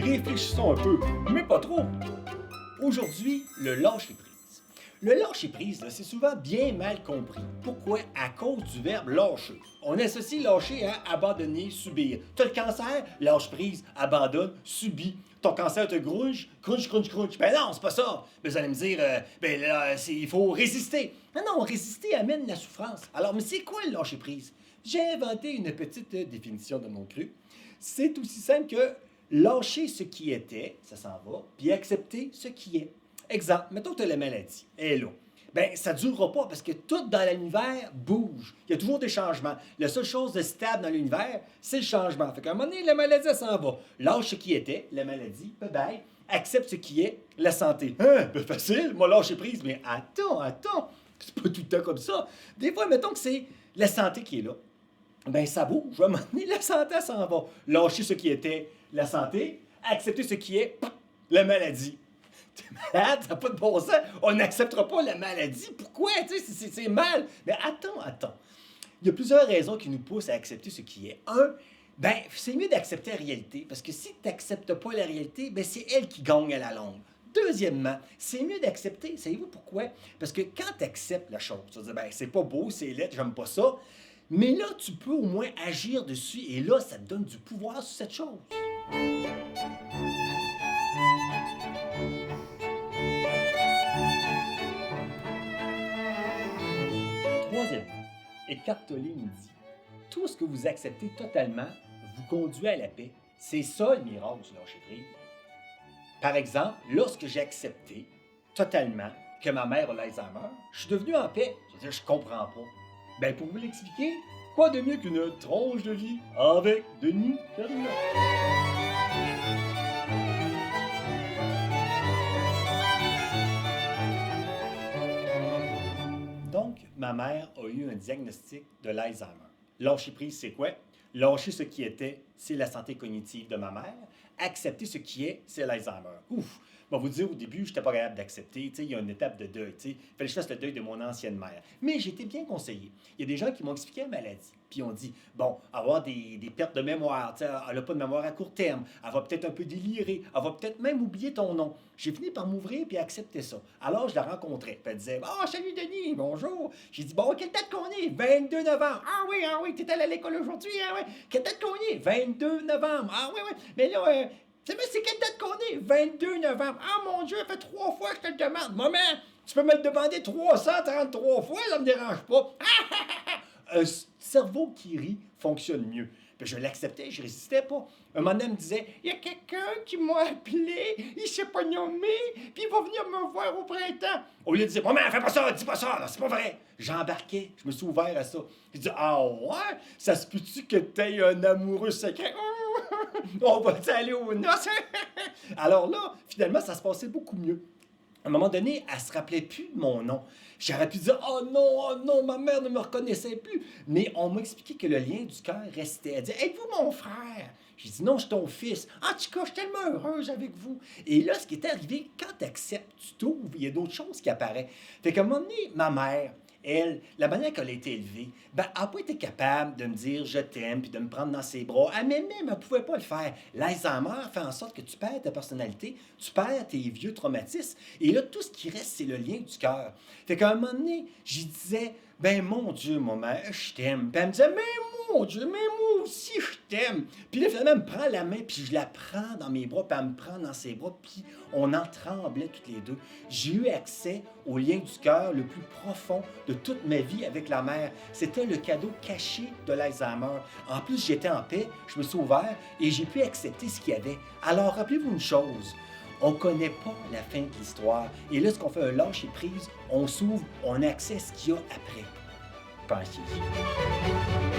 réfléchissons un peu, mais pas trop. Aujourd'hui, le lâcher-prise. Le lâcher-prise, là, c'est souvent bien mal compris. Pourquoi? À cause du verbe lâcher. On associe lâcher à abandonner, subir. T'as le cancer, lâche prise, abandonne, subis. Ton cancer te grouge, crunch, crunch, crunch. Ben non, c'est pas ça. Ben, vous allez me dire, ben là, il faut résister. Non, résister amène la souffrance. Alors, mais c'est quoi le lâcher-prise? J'ai inventé une petite définition de mon cru. C'est aussi simple que lâcher ce qui était, ça s'en va, puis accepter ce qui est. Exemple, mettons que tu as la maladie, elle est là. Ben, ça ne durera pas parce que tout dans l'univers bouge. Il y a toujours des changements. La seule chose de stable dans l'univers, c'est le changement. Fait qu'à un moment donné, la maladie, elle s'en va. Lâche ce qui était, la maladie, bye-bye. Accepte ce qui est, la santé. Hein? Ben facile, moi lâcher prise. Mais attends. C'est pas tout le temps comme ça. Des fois, mettons que c'est la santé qui est là. Ben, ça bouge. À un moment donné, la santé, elle s'en va. Lâcher ce qui était, la santé. Accepter ce qui est, la maladie. T'es malade, ça n'a pas de bon sens. On n'acceptera pas la maladie. Pourquoi? C'est mal. Mais attends. Il y a plusieurs raisons qui nous poussent à accepter ce qui est. Un, ben, c'est mieux d'accepter la réalité. Parce que si tu n'acceptes pas la réalité, ben, c'est elle qui gagne à la longue. Deuxièmement, c'est mieux d'accepter. Savez-vous pourquoi? Parce que quand tu acceptes la chose, tu vas dire, ben, c'est pas beau, c'est laid, j'aime pas ça. Mais là, tu peux au moins agir dessus. Et là, ça te donne du pouvoir sur cette chose. Troisièmement, Eckhart Tolle nous dit, tout ce que vous acceptez totalement vous conduit à la paix. C'est ça le miracle du lâcher-prise. Par exemple, lorsque j'ai accepté totalement que ma mère a l'Alzheimer, je suis devenu en paix. C'est-à-dire, je comprends pas. Ben, pour vous l'expliquer, quoi de mieux qu'une tranche de vie avec Denis Ferrier? Donc, ma mère a eu un diagnostic de l'Alzheimer. Lâcher prise, c'est quoi? Lâcher ce qui était, c'est la santé cognitive de ma mère. Accepter ce qui est, c'est l'Alzheimer. Ouf! Bon, vous dire, au début, je n'étais pas capable d'accepter. Il y a une étape de deuil. Il fallait que je fasse le deuil de mon ancienne mère. Mais j'ai été bien conseillé. Il y a des gens qui m'ont expliqué la maladie. Puis on dit, bon, avoir des pertes de mémoire. Elle n'a pas de mémoire à court terme. Elle va peut-être un peu délirer. Elle va peut-être même oublier ton nom. J'ai fini par m'ouvrir puis accepter ça. Alors, je la rencontrais. Puis elle disait, oh, salut Denis, bonjour. J'ai dit, bon, quelle date qu'on est? 22 novembre. Ah oui, t'es allé à l'école aujourd'hui? Ah oui. Quelle date qu'on est? 22 novembre. Ah oui. Mais là, c'est quelle date qu'on est? 22 novembre. Ah mon Dieu, ça fait 3 fois que je te le demande. Maman, tu peux me le demander 333 fois, ça me dérange pas. Un cerveau qui rit fonctionne mieux. Puis je l'acceptais, je résistais pas. Un moment donné, elle me disait, il y a quelqu'un qui m'a appelé, il s'est pas nommé, puis il va venir me voir au printemps. Au lieu de dire, maman, fais pas ça, dis pas ça, là, c'est pas vrai. J'embarquais, je me suis ouvert à ça. J'ai dit, ah ouais, ça se peut-tu que t'aies un amoureux secret? On va aller aux noces. Alors là, finalement, ça se passait beaucoup mieux. À un moment donné, elle ne se rappelait plus de mon nom. J'aurais pu dire oh non, ma mère ne me reconnaissait plus. Mais on m'a expliqué que le lien du cœur restait. Elle dit êtes-vous mon frère? J'ai dit non, je suis ton fils. En tout cas, je suis tellement heureuse avec vous. Et là, ce qui est arrivé, quand tu acceptes, tu t'ouvres, il y a d'autres choses qui apparaissent. Fait qu'à un moment donné, ma mère, elle, la manière qu'elle a été élevée, ben, elle n'a pas été capable de me dire je t'aime puis de me prendre dans ses bras. Elle m'aimait, mais elle ne pouvait pas le faire. L'Alzheimer fait en sorte que tu perds ta personnalité, tu perds tes vieux traumatismes. Et là, tout ce qui reste, c'est le lien du cœur. Fait qu'à un moment donné, j'y disais, ben mon Dieu, maman, je t'aime. Puis elle me disait, mais mon Dieu, mais moi aussi, je t'aime. Puis là, finalement, elle me prend la main, puis je la prends dans mes bras, puis elle me prend dans ses bras, puis on en tremblait toutes les deux. J'ai eu accès au lien du cœur le plus profond de toute ma vie avec la mère. C'était le cadeau caché de l'Alzheimer. En plus, j'étais en paix, je me suis ouvert et j'ai pu accepter ce qu'il y avait. Alors, rappelez-vous une chose. On ne connaît pas la fin de l'histoire. Et là, ce qu'on fait un lâcher-prise, on s'ouvre, on a accès à ce qu'il y a après. Pensez-y.